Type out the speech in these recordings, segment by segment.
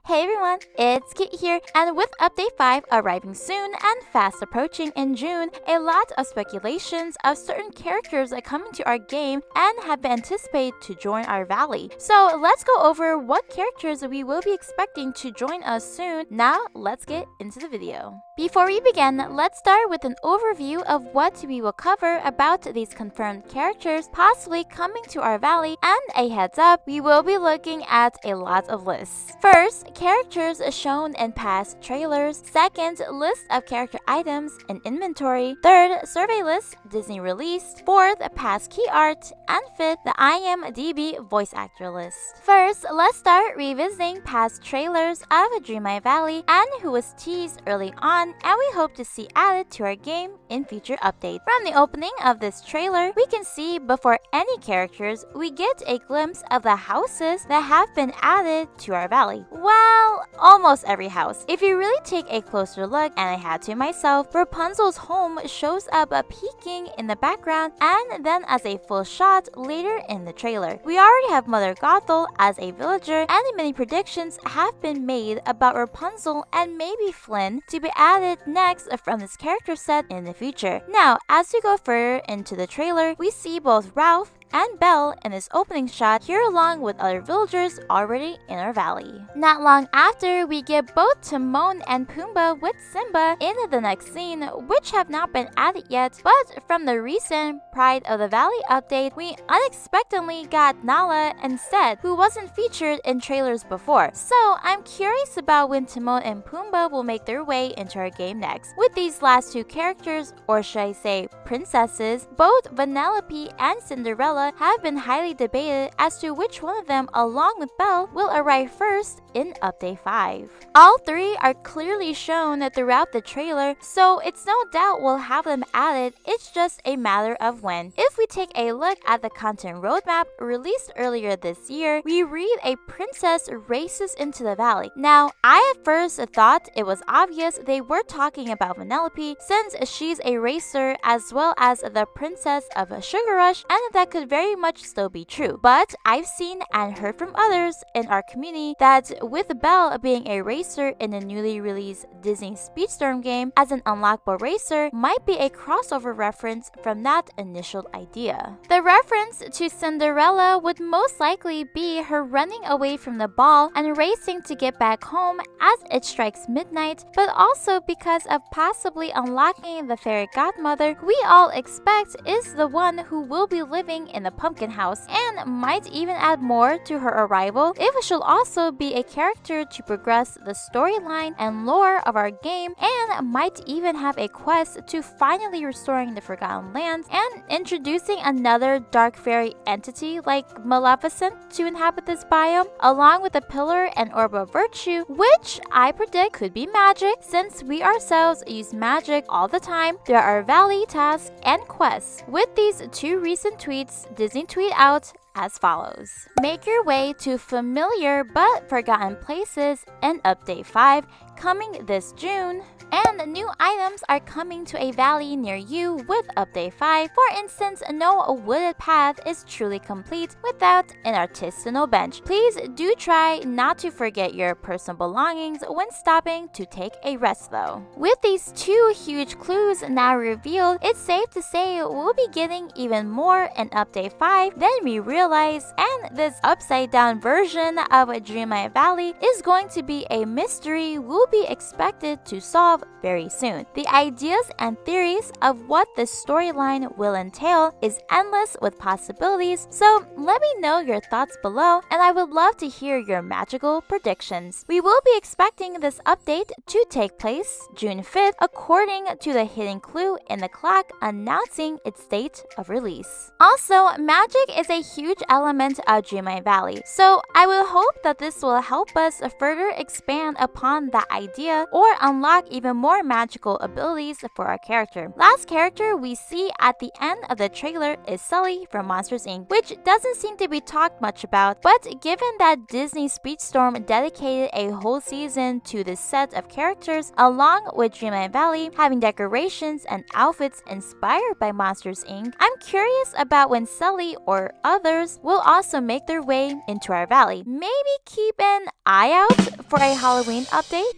Hey everyone, it's Kit here, and with Update 5 arriving soon and fast approaching in June, a lot of speculations of certain characters are coming to our game and have been anticipated to join our valley. So let's go over what characters we will be expecting to join us soon. Now let's get into the video. Before we begin, let's start with an overview of what we will cover about these confirmed characters possibly coming to our valley, and a heads up, we will be looking at a lot of lists. First, characters shown in past trailers. Second, list of character items in inventory. Third, survey list, Disney released. Fourth, past key art. And fifth, the IMDb voice actor list. First, let's start revisiting past trailers of Dreamlight Valley and who was teased early on and we hope to see added to our game in future updates. From the opening of this trailer, we can see before any characters, we get a glimpse of the houses that have been added to our valley. Well, almost every house. If you really take a closer look, and I had to myself, Rapunzel's home shows up peeking in the background and then as a full shot later in the trailer. We already have Mother Gothel as a villager, and many predictions have been made about Rapunzel and maybe Flynn to be added next from this character set in the future. Now, as we go further into the trailer, we see both Ralph and Belle in this opening shot here along with other villagers already in our valley. Not long after, we get both Timon and Pumbaa with Simba in the next scene, which have not been added yet, but from the recent Pride of the Valley update, we unexpectedly got Nala instead, who wasn't featured in trailers before. So I'm curious about when Timon and Pumbaa will make their way into our game next. With these last two characters, or should I say princesses, both Vanellope and Cinderella have been highly debated as to which one of them, along with Belle, will arrive first in Update 5. All three are clearly shown throughout the trailer, so it's no doubt we'll have them added, it's just a matter of when. If we take a look at the content roadmap released earlier this year, we read a princess races into the valley. Now, I at first thought it was obvious they were talking about Vanellope since she's a racer as well as the princess of Sugar Rush, and that could very much still be true. But I've seen and heard from others in our community that with Belle being a racer in the newly released Disney Speedstorm game as an unlockable racer might be a crossover reference from that initial idea. The reference to Cinderella would most likely be her running away from the ball and racing to get back home as it strikes midnight, but also because of possibly unlocking the fairy godmother we all expect is the one who will be living in the pumpkin house, and might even add more to her arrival if she'll also be a character to progress the storyline and lore of our game, and might even have a quest to finally restoring the Forgotten Lands and introducing another dark fairy entity like Maleficent to inhabit this biome, along with a pillar and orb of virtue, which I predict could be magic since we ourselves use magic all the time throughout our valley tasks and quests. With these two recent tweets, Disney tweet out as follows: make your way to familiar but forgotten places in Update 5 coming this June. And new items are coming to a valley near you with Update 5. For instance, no wooded path is truly complete without an artisanal bench. Please do try not to forget your personal belongings when stopping to take a rest though. With these two huge clues now revealed, it's safe to say we'll be getting even more in Update 5 than we realize, and this upside down version of Dreamlight Valley is going to be a mystery we'll be expected to solve very soon. The ideas and theories of what this storyline will entail is endless with possibilities, so let me know your thoughts below and I would love to hear your magical predictions. We will be expecting this update to take place June 5th according to the hidden clue in the clock announcing its date of release. Also, magic is a huge element of Dreamlight Valley, so I will hope that this will help us further expand upon that idea or unlock even more magical abilities for our character. Last character we see at the end of the trailer is Sully from Monsters Inc., which doesn't seem to be talked much about, but given that Disney Speedstorm dedicated a whole season to this set of characters, along with Dreamlight Valley having decorations and outfits inspired by Monsters Inc., I'm curious about when Sully or others characters will also make their way into our valley. Maybe keep an eye out for a Halloween update.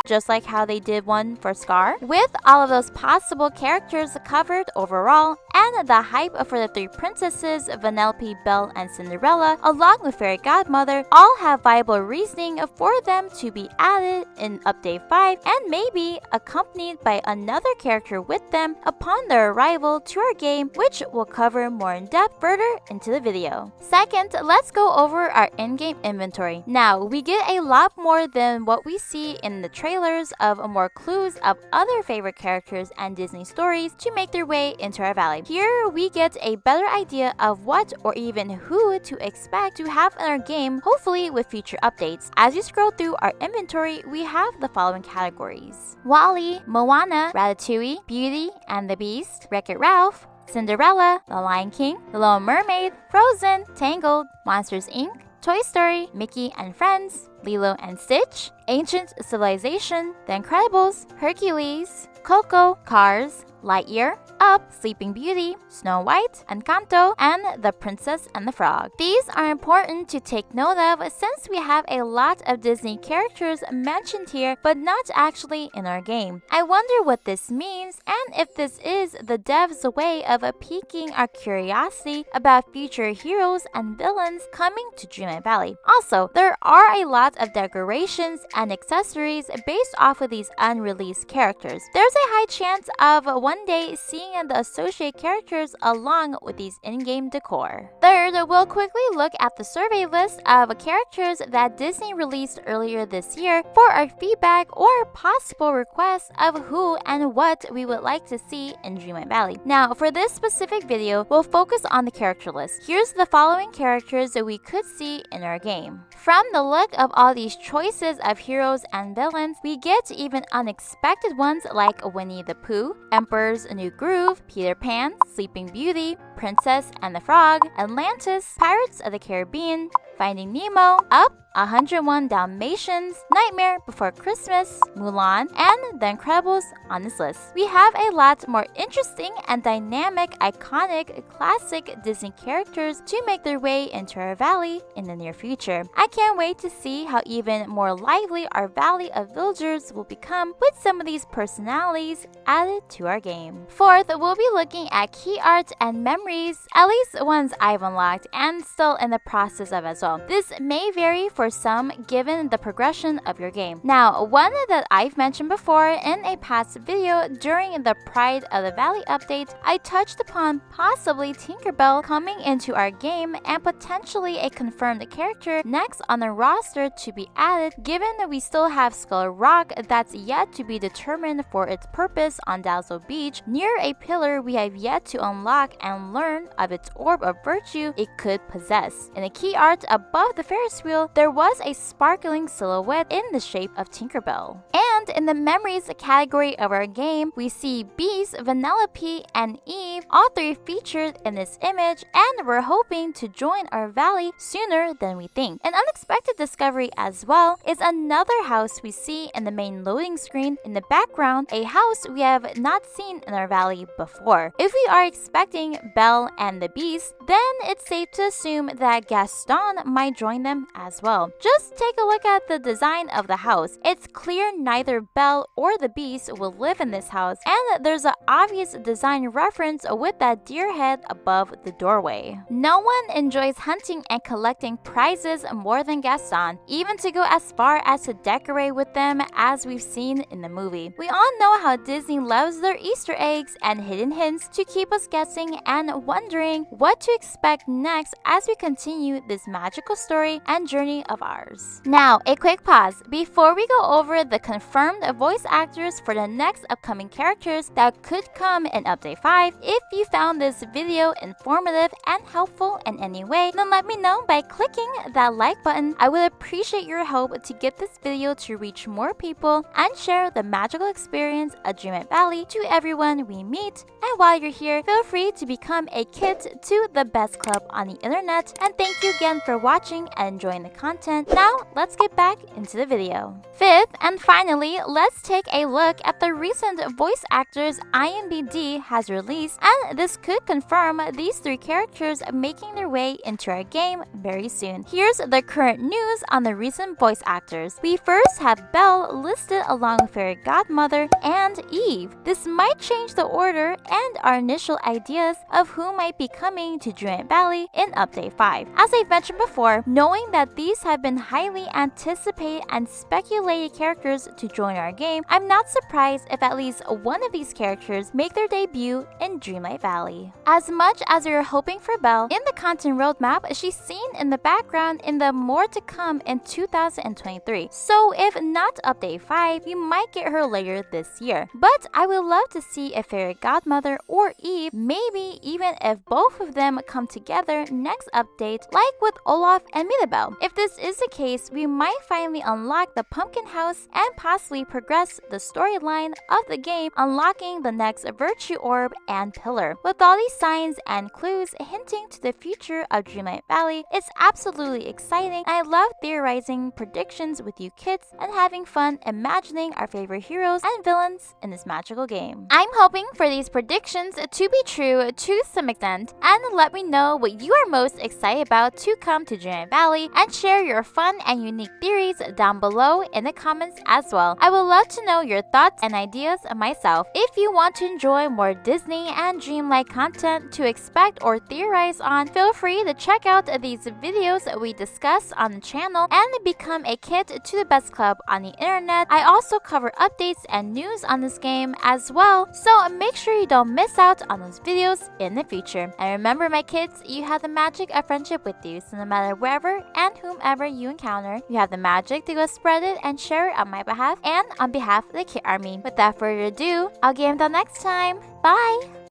Just like how they did one for Scar. With all of those possible characters covered overall, and the hype for the three princesses, Vanellope, Belle, and Cinderella, along with Fairy Godmother, all have viable reasoning for them to be added in Update 5, and maybe accompanied by another character with them upon their arrival to our game, which we'll cover more in depth further into the video. Second, let's go over our in-game inventory. Now, we get a lot more than what we see in the trailers of more clues of other favorite characters and Disney stories to make their way into our valley. Here, we get a better idea of what or even who to expect to have in our game, hopefully with future updates. As you scroll through our inventory, we have the following categories: Wall-E, Moana, Ratatouille, Beauty and the Beast, Wreck-It Ralph, Cinderella, The Lion King, The Little Mermaid, Frozen, Tangled, Monsters Inc., Toy Story, Mickey and Friends, Lilo and Stitch, Ancient Civilization, The Incredibles, Hercules, Coco, Cars, Lightyear, Up, Sleeping Beauty, Snow White, Encanto, and The Princess and the Frog. These are important to take note of since we have a lot of Disney characters mentioned here but not actually in our game. I wonder what this means and if this is the devs' way of piquing our curiosity about future heroes and villains coming to Dreamlight Valley. Also, there are a lot of decorations and accessories based off of these unreleased characters. There's a high chance of one day seeing the associated characters along with these in-game decor. Third, we'll quickly look at the survey list of characters that Disney released earlier this year for our feedback or possible requests of who and what we would like to see in Dreamlight Valley. Now, for this specific video, we'll focus on the character list. Here's the following characters that we could see in our game. From the look of all these choices of heroes and villains, we get even unexpected ones like Winnie the Pooh, Emperor's New Groove, Peter Pan, Sleeping Beauty, Princess and the Frog, Atlantis, Pirates of the Caribbean, Finding Nemo, Up, 101 Dalmatians, Nightmare Before Christmas, Mulan, and The Incredibles on this list. We have a lot more interesting and dynamic, iconic, classic Disney characters to make their way into our valley in the near future. I can't wait to see how even more lively our valley of villagers will become with some of these personalities added to our game. Fourth, we'll be looking at key art and memories, at least ones I've unlocked and still in the process of as well. This may vary for some given the progression of your game. Now, one that I've mentioned before in a past video during the Pride of the Valley update, I touched upon possibly Tinkerbell coming into our game and potentially a confirmed character next on the roster to be added, given that we still have Skull Rock that's yet to be determined for its purpose on Dazzle Beach, near a pillar we have yet to unlock and learn of its orb of virtue it could possess. In the key art above the Ferris wheel, there was a sparkling silhouette in the shape of Tinkerbell. And in the memories category of our game, we see Beast, Vanellope, and Eve, all three featured in this image, and we're hoping to join our valley sooner than we think. An unexpected discovery as well is another house we see in the main loading screen in the background, a house we have not seen in our valley before. If we are expecting Belle and the Beast, then it's safe to assume that Gaston might join them as well. Just take a look at the design of the house. It's clear neither Belle or the Beast will live in this house, and there's an obvious design reference with that deer head above the doorway. No one enjoys hunting and collecting prizes more than Gaston, even to go as far as to decorate with them as we've seen in the movie. We all know how Disney loves their Easter eggs and hidden hints to keep us guessing and wondering what to expect next as we continue this magical story and journey of ours. Now, a quick pause before we go over the confirmed voice actors for the next upcoming characters that could come in Update 5. If you found this video informative and helpful in any way, then let me know by clicking that like button. I would appreciate your help to get this video to reach more people and share the magical experience of Dreamlight Valley to everyone we meet. And while you're here, feel free to become a kit to the best club on the internet. And thank you again for watching and enjoying the content. content. Now, let's get back into the video. Fifth, and finally, let's take a look at the recent voice actors IMBD has released, and this could confirm these 3 characters making their way into our game very soon. Here's the current news on the recent voice actors. We first have Belle listed along with Fairy Godmother and Eve. This might change the order and our initial ideas of who might be coming to Dreamlight Valley in Update 5. As I've mentioned before, knowing that these have been highly anticipated and speculated characters to join our game, I'm not surprised if at least one of these characters make their debut in Dreamlight Valley. As much as we are hoping for Belle, in the content roadmap, she's seen in the background in the more to come in 2023. So if not Update 5, you might get her later this year. But I would love to see if Fairy Godmother or Eve, maybe even if both of them come together next update, like with Olaf and Memeber. If this is the case, we might finally unlock the Pumpkin House and possibly progress the storyline of the game, unlocking the next Virtue Orb and Pillar. With all these signs and clues hinting to the future of Dreamlight Valley, it's absolutely exciting. I love theorizing predictions with you kids and having fun imagining our favorite heroes and villains in this magical game. I'm hoping for these predictions to be true to some extent, and let me know what you are most excited about to come to Dreamlight Valley, and share your fun and unique theories down below in the comments as well. I would love to know your thoughts and ideas myself. If you want to enjoy more Disney and Dreamlight content to expect or theorize on, feel free to check out these videos we discuss on the channel and become a kid to the best club on the internet. I also cover updates and news on this game as well, so make sure you don't miss out on those videos in the future. And remember, my kids, you have the magic of friendship with you, so no matter wherever and whomever you encounter, you have the magic to go spread it and share it on my behalf and on behalf of the Kid Army. Without further ado, I'll get until next time. Bye!